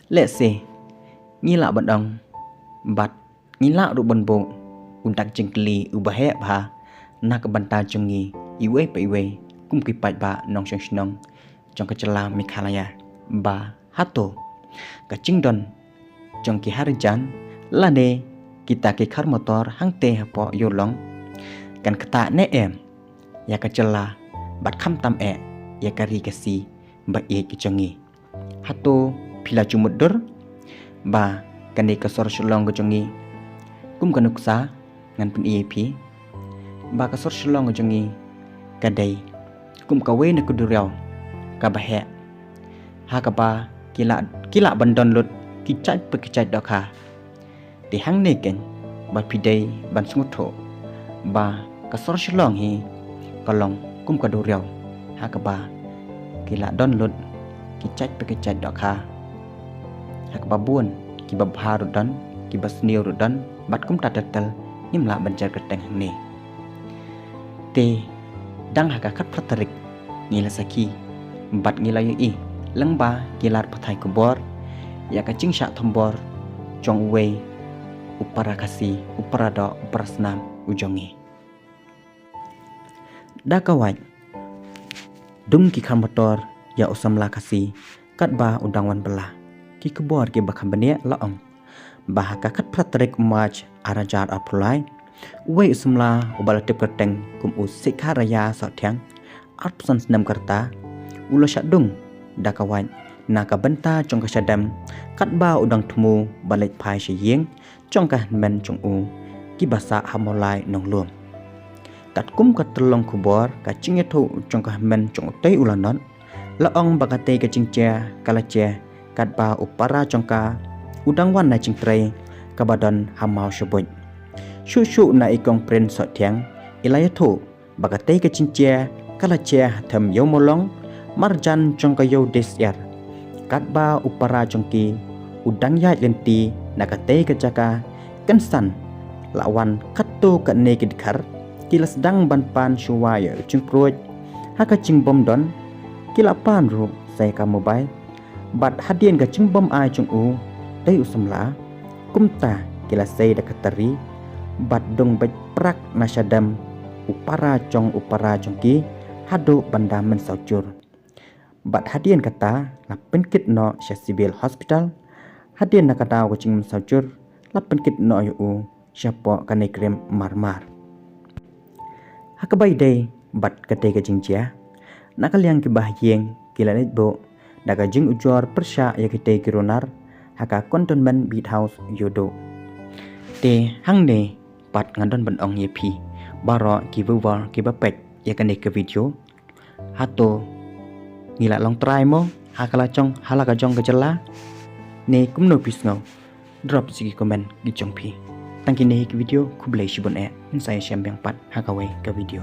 Let's say ngila bandang bat ngila ru banbo untak jengkli ubahaya bha nak banta jungi iwe pa iwe kum kipat ba nong snong jong kecela mikhalaya ba hato kacing don jong ki harjan lane kita ke khar motor hangte hapo yolong kan kata ne ya kecela bat kham tam ya kari kasi ba e ki jongi hato pila cumudur ba kani kasor shlong go jongi kum kanuksa ngan pun EAP ba kasor shlong go jongi kadai kum kawe na kuduryaw kabahe hakaba kila bandon lut kicai pekicai dokha ti hang neken ba pidai ban smutho ba kasor shlong hi kalong kum kaduryaw hakaba kila don lut kicai pekicai dokha hakaba buon ki babha rudan ki basniu rudan bat kum tatatal nimla banjar keteng ni te dang haka khat phlatarik ngila saki bat ngila yi langba kilar pathai kubor ya ka chingsha thombor chongwei upara kasi upara do prasnam ujongi dakawai dung ki khan motor ya usamla kasi katba undangwan bela ki kubor ke bakhan bania laong bahaka khat phlatarik maj arajar apulai wei usumla ubala tip kerteng kum usikharaya sothyang arpsan snam karta ulosha dung dakawan naka benta chongka sadam katba udang thumu balai phai shiyeng chongka men chongu ki basa hamolai nongluam kat kum katlong kubor ka chingethu chongka men chong tei ulanon laong bakate ka chingcha kalache katba upara chongka udang wan na chingtrei kabadon hamau shoboi shu na ikong pren sothyang ilayathu bakate ka chingcha kalache tham yomolong marjan chongka yo desyar katba upara chongki udang ya lenti nakate ka jaka kansan lawan kattu ka nekid khar kila sedang banpan shuwaya chingproj haka chingbom don kila pan ru sai ka mobile bat hadien ga chingbom ai chungu dai usamla kumta kila sai da katari bat dong bet prak nasyadam upara chongki hado banda men saujur bat hadien kata la penkit no Sibil hospital hadien nakata kucing men saujur la penkit no yu syapo kane krem marmar hakabai dai bat kate ka jingja nakaliang ki bahyeng kilanet bo daga jing ujor persya ya kite kironar haka kontonmen beat house yodo te hangne pat ngandon benong yepi baro ki buwar ki bapek ya kane ke video hato ngila long try mo hakala chong halaka jong kejela ne kumno pisngau drop sigi comment gi chong pi tangki ne ki video kublai shibon saya syam yang pat hakawe ke video